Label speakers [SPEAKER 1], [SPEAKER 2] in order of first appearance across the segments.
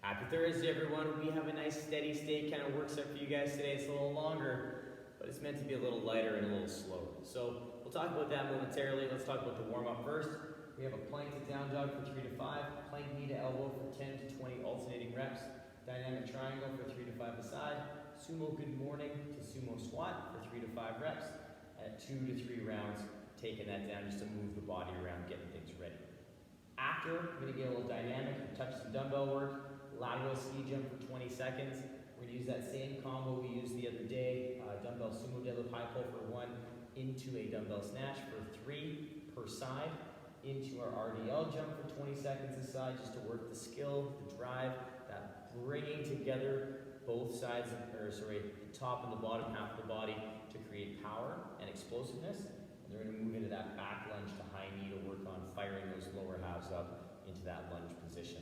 [SPEAKER 1] Happy Thursday, everyone. We have a nice steady state kind of work set for you guys today. It's a little longer, but it's meant to be a little lighter and a little slower. So we'll talk about that momentarily. Let's talk about the warm-up first. We have a plank to down dog for 3 to 5, plank knee to elbow for 10 to 20 alternating reps, dynamic triangle for 3 to 5 a side, sumo good morning to sumo squat for 3 to 5 reps, at 2 to 3 rounds, taking that down just to move the body around, getting things ready. After, we're going to get a little dynamic, touch some dumbbell work, lateral ski jump for 20 seconds. We're going to use that same combo we used the other day, dumbbell sumo deadlift high pull for 1, into a dumbbell snatch for 3 per side, into our RDL jump for 20 seconds a side, just to work the skill, the drive, that bringing together both sides, the top and the bottom half of the body to create power and explosiveness. And then we're going to move into that back lunge to high knee to work on firing those lower halves up into that lunge position.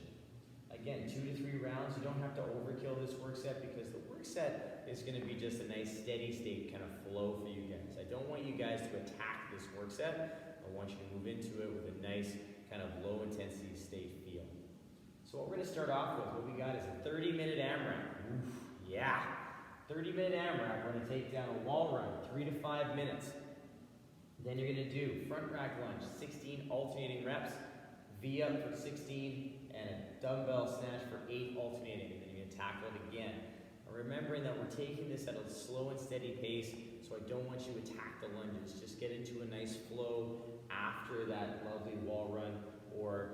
[SPEAKER 1] Again, 2 to 3 rounds. You don't have to overkill this work set because the work set is going to be just a nice steady state kind of flow for you guys. I don't want you guys to attack this work set. I want you to move into it with a nice kind of low intensity state feel. So what we're going to start off with, what we got is a 30-minute AMRAP. Oof, yeah. 30-minute AMRAP. We're going to take down a wall run, 3 to 5 minutes. Then you're going to do front rack lunge, 16 alternating reps, V up for 16, and a dumbbell snatch for 8 alternating. And then you're going to tackle it again. And remembering that we're taking this at a slow and steady pace, so I don't want you to attack the lunges. Just get into a nice flow after that lovely wall run or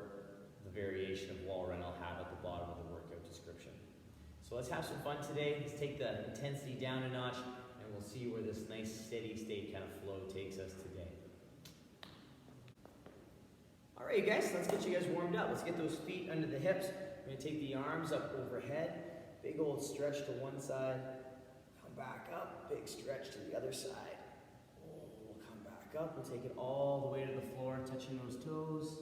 [SPEAKER 1] the variation of wall run I'll have at the bottom of the workout description. So let's have some fun today. Let's take the intensity down a notch, and we'll see where this nice steady state kind of flow takes us today. All right, guys, let's get you guys warmed up. Let's get those feet under the hips. We're going to take the arms up overhead. Big old stretch to one side. Come back up. Big stretch to the other side. Oh, we'll come back up. We'll take it all the way to the floor, touching those toes.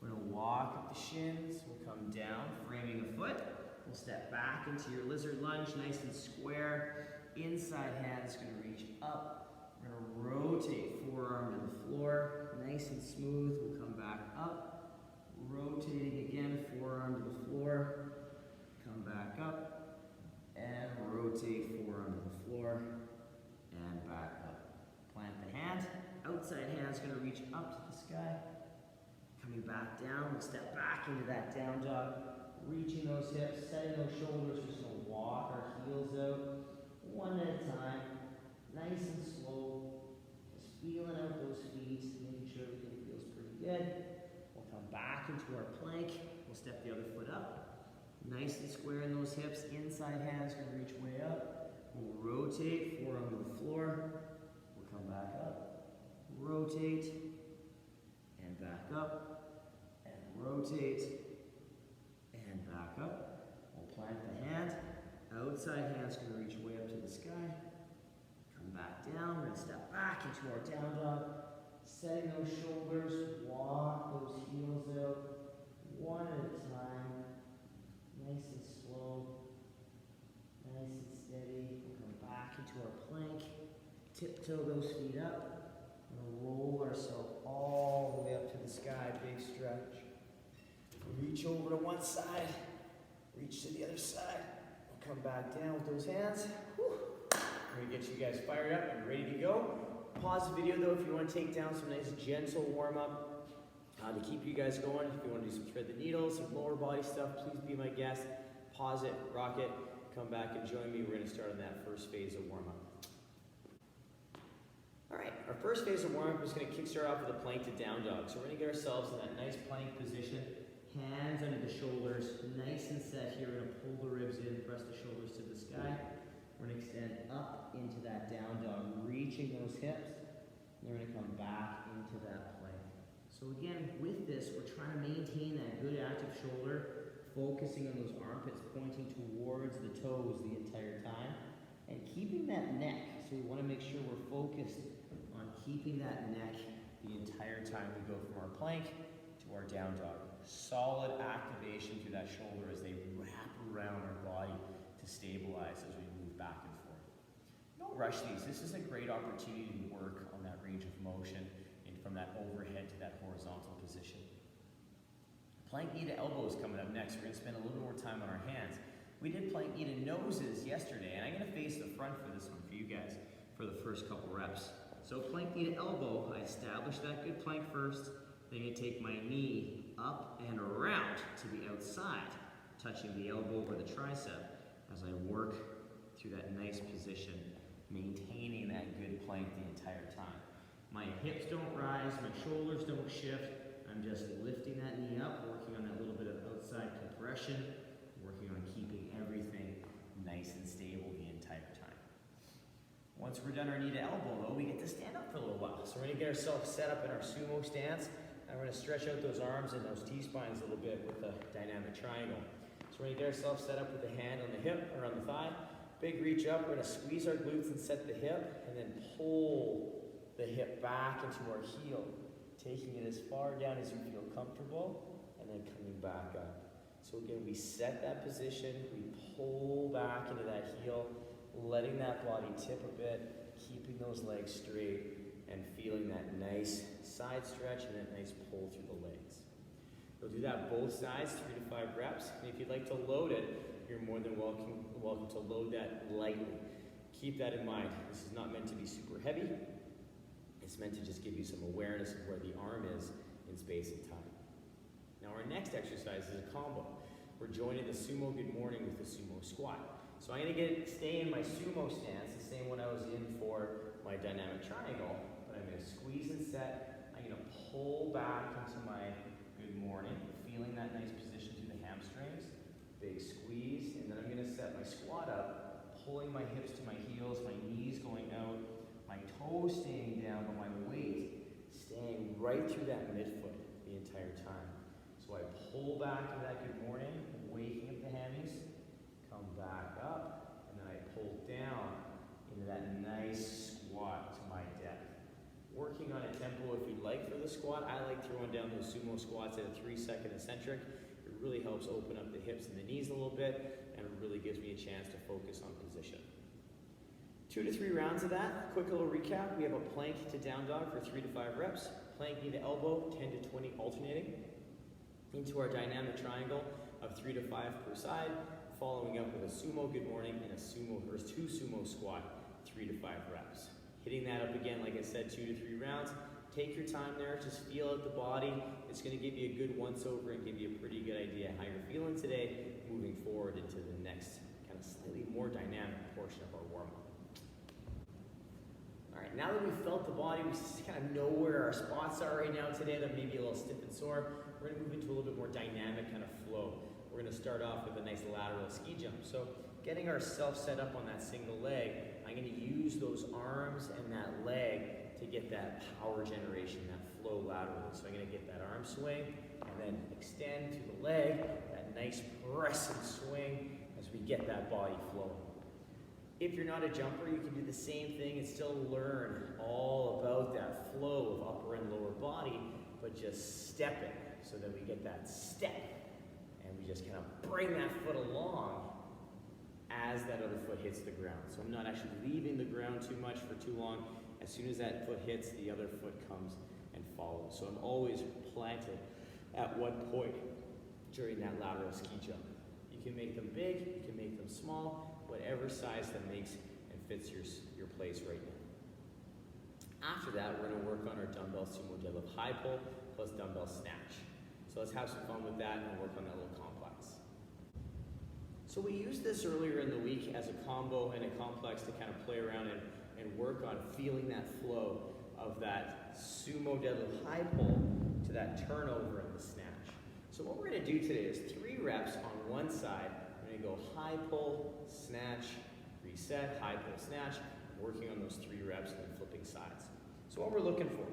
[SPEAKER 1] We're going to walk up the shins. We'll come down, framing a foot. We'll step back into your lizard lunge, nice and square. Inside hand's going to reach up. We're going to rotate forearm to the floor. Nice and smooth. We'll come back up. Rotating again, forearm to the floor. Come back up. And rotate forearm to the floor. And back up. Plant the hand. Outside hand's going to reach up to the sky. Coming back down. We'll step back into that down dog. Reaching those hips, setting those shoulders. We're just going to walk our heels out. One at a time. Nice and slow. Just feeling out those feet. Making sure everything feels pretty good. We'll come back into our plank. We'll step the other foot up. Nice and square in those hips. Inside hand's going to reach way up. We'll rotate, forearm to the floor. We'll come back up. Rotate. And back up. And rotate. And back up. We'll plant the hand. Outside hand's going to reach way up to the sky. Come back down. We're going to step back into our down dog. Setting those shoulders. Walk those heels out. One at a time. Nice and slow. Nice and steady. We'll come back into our plank. Tiptoe those feet up. We'll roll ourselves all the way up to the sky. Big stretch. Reach over to one side. Reach to the other side. We'll come back down with those hands. Whew. We're going to get you guys fired up and ready to go. Pause the video though if you want to take down some nice gentle warm-up to keep you guys going. If you want to do some thread the needle, some lower body stuff, please be my guest. Pause it, rock it, come back and join me. We're going to start on that first phase of warm-up. All right, our first phase of warm-up is going to kickstart off with a plank to down dog. So we're going to get ourselves in that nice plank position. Hands under the shoulders, nice and set here. We're going to pull the ribs in, press the shoulders to the sky. We're going to extend up into that down dog, reaching those hips. And we're going to come back into that plank. So again, with this, we're trying to maintain that good active shoulder, focusing on those armpits, pointing towards the toes the entire time, and keeping that neck. So we want to make sure we're focused on keeping that neck the entire time we go from our plank to our down dog. Solid activation through that shoulder as they wrap around our body to stabilize as we move back and forth. Don't rush these. This is a great opportunity to work on that range of motion and from that overhead to that horizontal position. Plank knee to elbow is coming up next. We're going to spend a little more time on our hands. We did plank knee to noses yesterday, and I'm gonna face the front for this one for you guys for the first couple reps. So plank knee to elbow, I establish that good plank first, then I take my knee up and around to the outside, touching the elbow or the tricep as I work through that nice position, maintaining that good plank the entire time. My hips don't rise, my shoulders don't shift. I'm just lifting that knee up, working on that little bit of outside compression, working on keeping everything nice and stable the entire time. Once we're done our knee to elbow though, we get to stand up for a little while. So we're gonna get ourselves set up in our sumo stance, and we're gonna stretch out those arms and those T-spines a little bit with a dynamic triangle. So we're gonna get ourselves set up with the hand on the hip or on the thigh. Big reach up, we're gonna squeeze our glutes and set the hip, and then pull the hip back into our heel, taking it as far down as you feel comfortable, and then coming back up. So again, we set that position, we pull back into that heel, letting that body tip a bit, keeping those legs straight, and feeling that nice side stretch and that nice pull through the legs. We'll do that both sides, 3 to 5 reps. And if you'd like to load it, you're more than welcome to load that lightly. Keep that in mind. This is not meant to be super heavy. It's meant to just give you some awareness of where the arm is in space and time. Now our next exercise is a combo. We're joining the Sumo Good Morning with the Sumo Squat. So I'm gonna stay in my Sumo stance, the same one I was in for my dynamic triangle, but I'm gonna squeeze and set. I'm gonna pull back into my Good Morning, feeling that nice position through the hamstrings. Big squeeze, and then I'm gonna set my squat up, pulling my hips to my heels, my knees going out, my toes staying down, but my weight staying right through that midfoot the entire time. So I pull back to that Good Morning, waking up the hammies, come back up, and then I pull down into that nice squat to my depth. Working on a tempo if you'd like for the squat. I like throwing down those sumo squats at a 3-second eccentric. It really helps open up the hips and the knees a little bit, and it really gives me a chance to focus on position. 2 to 3 rounds of that. Quick little recap. We have a plank to down dog for 3 to 5 reps. Plank knee to elbow, 10 to 20 alternating. Into our dynamic triangle of 3 to 5 per side. Following up with a Sumo Good Morning and a Sumo or 2 Sumo squat, 3 to 5 reps. Hitting that up again, like I said, 2 to 3 rounds. Take your time there, just feel out the body. It's gonna give you a good once over and give you a pretty good idea how you're feeling today, moving forward into the next kind of slightly more dynamic portion of our warm-up. All right, now that we've felt the body, we just kind of know where our spots are right now today that may be a little stiff and sore. We're gonna move into a little bit more dynamic kind of flow. We're gonna start off with a nice lateral ski jump. So getting ourselves set up on that single leg, I'm gonna use those arms and that leg to get that power generation, that flow laterally. So I'm gonna get that arm swing and then extend to the leg, that nice press and swing as we get that body flowing. If you're not a jumper, you can do the same thing and still learn all about that flow of upper and lower body, but just stepping so that we get that step and we just kind of bring that foot along as that other foot hits the ground. So I'm not actually leaving the ground too much for too long. As soon as that foot hits, the other foot comes and follows. So I'm always planted at one point during that lateral ski jump. You can make them big, you can make them small, whatever size that makes and fits your place right now. After that, we're gonna work on our dumbbell sumo deadlift high pull plus dumbbell snatch. So let's have some fun with that and work on that little complex. So we used this earlier in the week as a combo and a complex to kind of play around and work on feeling that flow of that sumo deadlift high pull to that turnover in the snatch. So what we're gonna do today is 3 reps on one side. We're gonna go high pull, snatch, reset, high pull, snatch, working on those 3 reps and then flipping sides. So what we're looking for,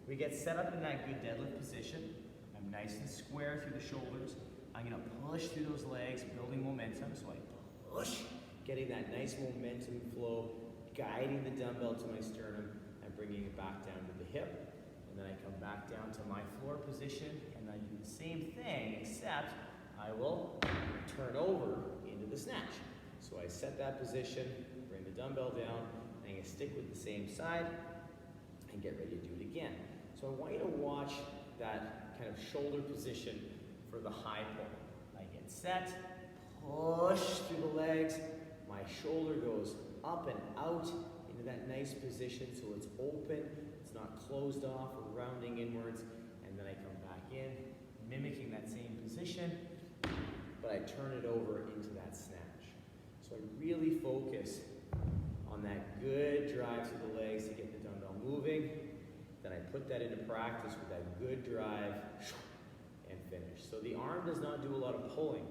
[SPEAKER 1] we get set up in that good deadlift position. I'm nice and square through the shoulders. I'm gonna push through those legs, building momentum. So I push, getting that nice momentum flow, guiding the dumbbell to my sternum and bringing it back down to the hip. And then I come back down to my floor position and I do the same thing, except I will turn over into the snatch. So I set that position, bring the dumbbell down, and I'm gonna stick with the same side and get ready to do it again. So I want you to watch that kind of shoulder position for the high pull. I get set, push through the legs. My shoulder goes up and out into that nice position so it's open, it's not closed off or rounding inwards, and then I come back in, mimicking that same position, but I turn it over into that snatch. So I really focus on that good drive through the legs to get the dumbbell moving, then I put that into practice with that good drive and finish. So the arm does not do a lot of pulling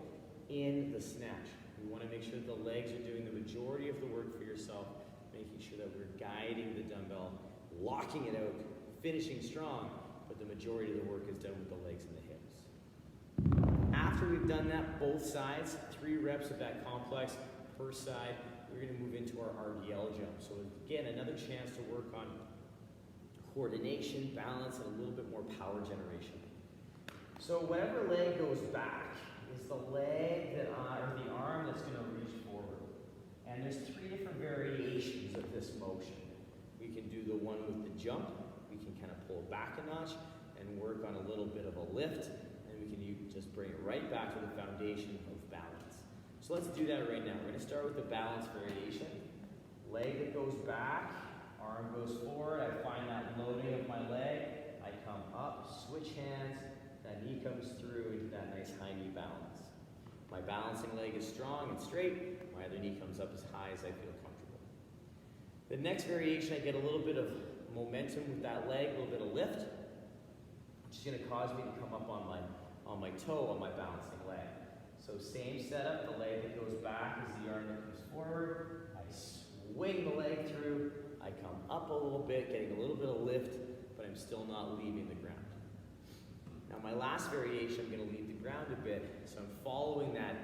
[SPEAKER 1] in the snatch. We want to make sure that the legs are doing the majority of the work for yourself, making sure that we're guiding the dumbbell, locking it out, finishing strong, but the majority of the work is done with the legs and the hips. After we've done that, both sides, 3 reps of that complex per side, we're going to move into our RDL jump. So again, another chance to work on coordination, balance, and a little bit more power generation. So whatever leg goes back is the leg that or the arm that's going to reach forward. And there's 3 different variations of this motion. We can do the one with the jump. We can kind of pull back a notch and work on a little bit of a lift. And we can just bring it right back to the foundation of balance. So let's do that right now. We're going to start with the balance variation. Leg that goes back, arm goes forward. I find that loading of my leg. I come up, switch hands. That knee comes through into that nice high knee balance. My balancing leg is strong and straight. My other knee comes up as high as I feel comfortable. The next variation, I get a little bit of momentum with that leg, a little bit of lift, which is going to cause me to come up on my toe on my balancing leg. So same setup, the leg that goes back is the arm that comes forward. I swing the leg through. I come up a little bit, getting a little bit of lift, but I'm still not leaving the ground. Now my last variation, I'm going to leave the ground a bit, so I'm following that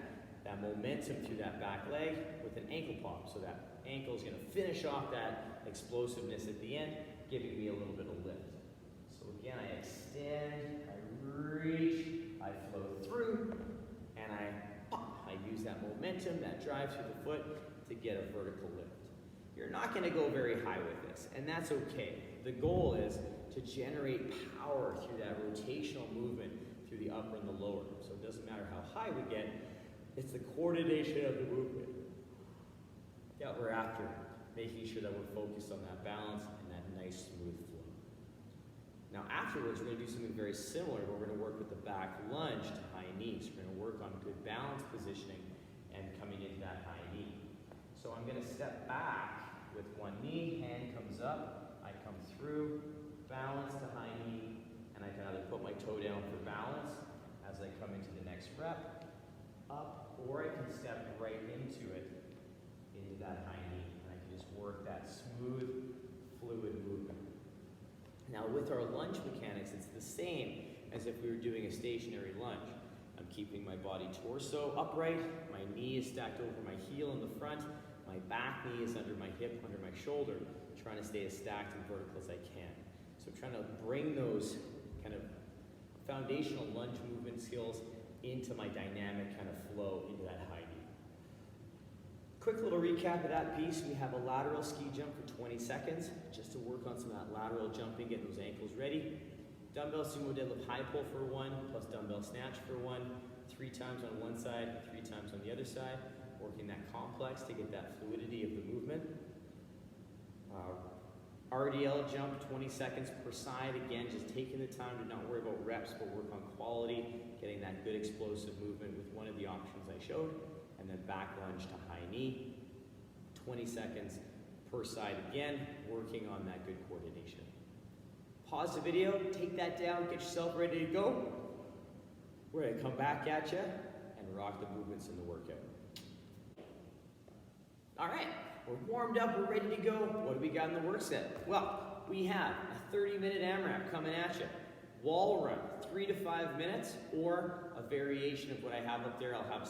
[SPEAKER 1] momentum through that back leg with an ankle pop. So that ankle is going to finish off that explosiveness at the end, giving me a little bit of lift. So again, I extend, I reach, I flow through, and I use that momentum, that drive through the foot to get a vertical lift. You're not going to go very high with this, and that's okay. The goal is to generate power through that rotational movement through the upper and the lower. So it doesn't matter how high we get, it's the coordination of the movement that we're after, making sure that we're focused on that balance and that nice smooth flow. Now afterwards, we're going to do something very similar. We're going to work with the back lunge to high knees. We're going to work on good balance positioning and coming into that high knee. So I'm going to step back with one knee, hand comes up, I come through, balance to high knee, and I can either put my toe down for balance as I come into the next rep, up, or I can step right into it, into that high knee, and I can just work that smooth, fluid movement. Now with our lunge mechanics, it's the same as if we were doing a stationary lunge. I'm keeping my body torso upright, my knee is stacked over my heel in the front, my back knee is under my hip, under my shoulder, trying to stay as stacked and vertical as I can. So I'm trying to bring those kind of foundational lunge movement skills into my dynamic kind of flow into that high knee. Quick little recap of that piece. We have a lateral ski jump for 20 seconds, just to work on some of that lateral jumping, get those ankles ready. Dumbbell sumo deadlift high pull for 1, plus dumbbell snatch for 1, 3 times on one side, 3 times on the other side, working that complex to get that fluidity of the movement. RDL jump, 20 seconds per side. Again, just taking the time to not worry about reps, but work on quality, getting that good explosive movement with one of the options I showed. And then back lunge to high knee, 20 seconds per side again, working on that good coordination. Pause the video, take that down, get yourself ready to go. We're going to come back at you and rock the movements in the workout. All right, we're warmed up, we're ready to go. What do we got in the work set? Well, we have a 30-minute AMRAP coming at you. Wall run, 3 to 5 minutes, or a variation of what I have up there. I'll have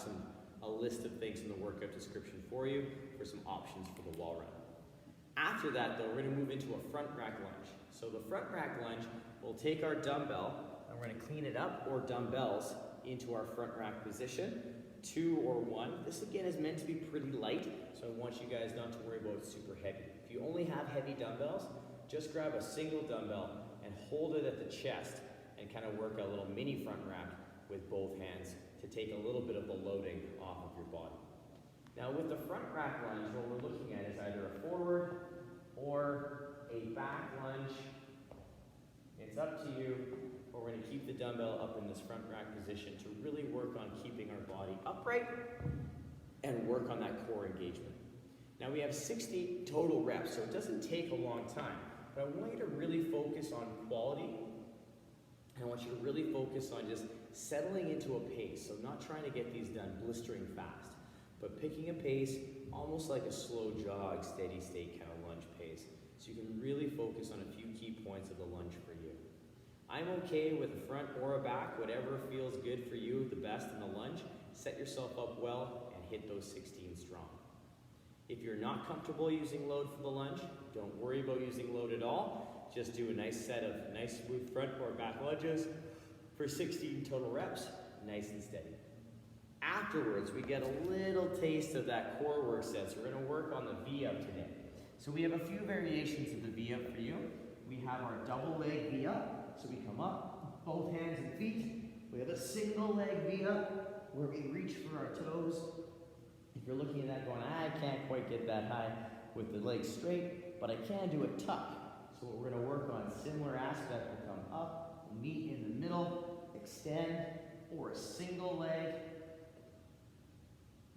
[SPEAKER 1] a list of things in the workout description for you for some options for the wall run. After that, though, we're going to move into a front rack lunge. So the front rack lunge, we'll take our dumbbell, and we're going to clean it up, or dumbbells, into our front rack position. 2 or 1. This again is meant to be pretty light, so I want you guys not to worry about super heavy. If you only have heavy dumbbells, just grab a single dumbbell and hold it at the chest and kind of work a little mini front rack with both hands to take a little bit of the loading off of your Now with the front rack lunge, what we're looking at is either a forward or a back lunge. It's up to you, but we're going to keep the dumbbell up in this front rack position to really work on keeping our body upright and work on that core engagement. Now we have 60 total reps, so it doesn't take a long time, but I want you to really focus on quality, and I want you to really focus on just settling into a pace, so not trying to get these done blistering fast, but picking a pace almost like a slow jog, steady state kind of lunge pace, so you can really focus on a few key points of the lunge for you. I'm okay with a front or a back, whatever feels good for you the best in the lunge. Set yourself up well and hit those 16 strong. If you're not comfortable using load for the lunge, don't worry about using load at all. Just do a nice set of nice smooth front or back lunges for 16 total reps, nice and steady. Afterwards, we get a little taste of that core work set, so we're going to work on the V-up today. So we have a few variations of the V-up for you. We have our double leg V-up, so we come up, both hands and feet. We have a single leg V-up, where we reach for our toes. If you're looking at that going, I can't quite get that high with the legs straight, but I can do a tuck. So what we're going to work on, similar aspect, we'll come up, meet in the middle, extend, or a single leg,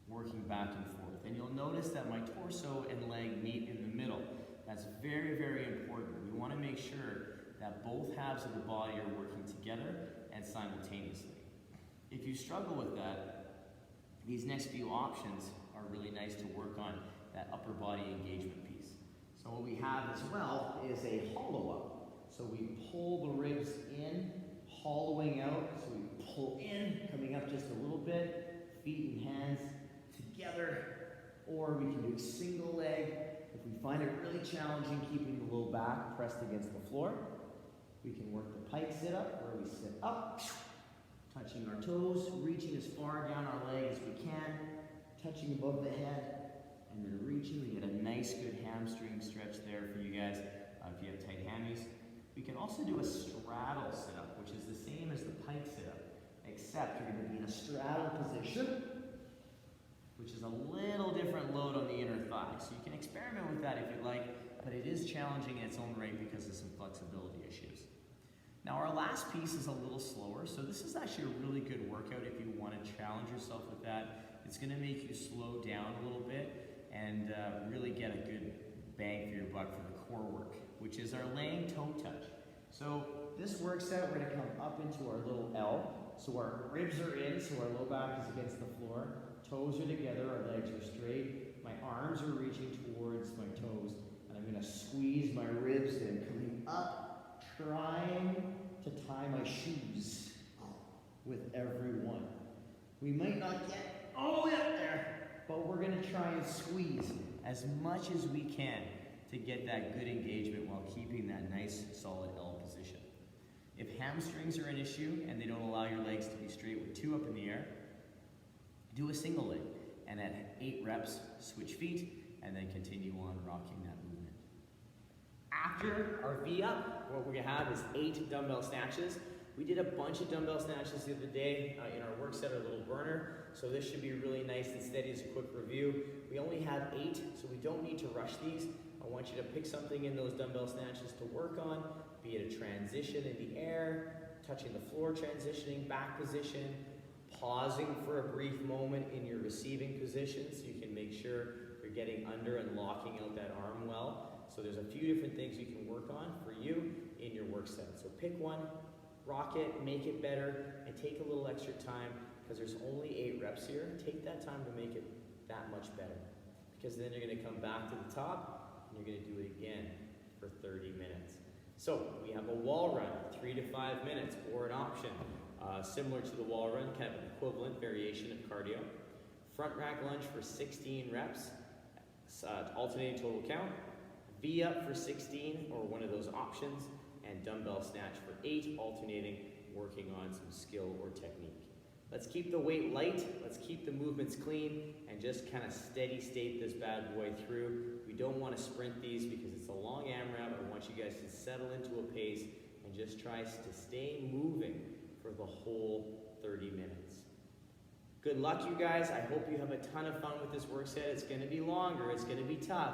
[SPEAKER 1] working back and forth. And you'll notice that my torso and leg meet in the middle. That's very, very important. We want to make sure that both halves of the body are working together and simultaneously. If you struggle with that, these next few options are really nice to work on that upper body engagement piece. So what we have as well is a hollow up. So we pull the ribs in, hollowing out. So we pull in, coming up just a little bit, feet and hands together, or we can do a single leg. If we find it really challenging keeping the low back pressed against the floor, we can work the pike sit up, where we sit up, touching our toes, reaching as far down our leg as we can, touching above the head, and then reaching. We get a nice good hamstring stretch there for you guys if you have tight hammies. We can also do a straddle sit-up, which is the same as the pike sit-up, except you're going to be in a straddle position, which is a little different load on the inner thigh. So you can experiment with that if you like, but it is challenging in its own right because of some flexibility issues. Now our last piece is a little slower, so this is actually a really good workout if you want to challenge yourself with that. It's going to make you slow down a little bit and really get a good bang for your buck for the core work, which is our laying toe touch. So this work set, we're going to come up into our little L. So our ribs are in, so our low back is against the floor. Toes are together, our legs are straight. My arms are reaching towards my toes, and I'm going to squeeze my ribs in, coming up, trying to tie my shoes with every one. We might not get all the way up there, but we're going to try and squeeze as much as we can to get that good engagement while keeping that nice solid L position. If hamstrings are an issue and they don't allow your legs to be straight with 2 up in the air, do a single leg, and at 8 reps, switch feet, and then continue on rocking that movement. After our V-up, what we're gonna have is 8 dumbbell snatches. We did a bunch of dumbbell snatches the other day in our work set, our little burner, so this should be really nice and steady as a quick review. We only have 8, so we don't need to rush these. I want you to pick something in those dumbbell snatches to work on, be it a transition in the air, touching the floor transitioning, back position, pausing for a brief moment in your receiving position so you can make sure you're getting under and locking out that arm well. So there's a few different things you can work on for you in your work set. So pick one, rock it, make it better, and take a little extra time because there's only 8 reps here. Take that time to make it that much better because then you're going to come back to the top and you're going to do it again for 30 minutes. So we have a wall run, 3 to 5 minutes, or an option. Similar to the wall run, kind of an equivalent variation of cardio. Front rack lunge for 16 reps, alternating total count. V-up for 16, or one of those options, and dumbbell snatch for 8, alternating, working on some skill or technique. Let's keep the weight light, let's keep the movements clean, and just kind of steady state this bad boy through. We don't want to sprint these because it's a long AMRAP. I want you guys to settle into a pace and just try to stay moving for the whole 30 minutes. Good Good luck, you guys. I hope you have a ton of fun with this work set. It's going to be longer. It's going to be tough.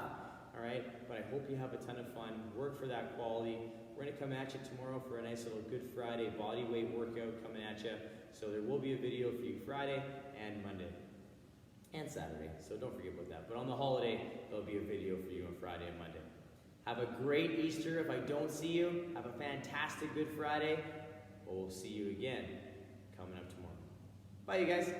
[SPEAKER 1] All right, but I hope you have a ton of fun. Work for that quality. We're going to come at you tomorrow for a nice little Good Friday body weight workout coming at you. So there will be a video for you Friday and Monday and Saturday. So don't forget about that. But on the holiday, there'll be a video for you on Friday and Monday. Have a great Easter. If I don't see you, have a fantastic Good Friday. We'll see you again coming up tomorrow. Bye, you guys.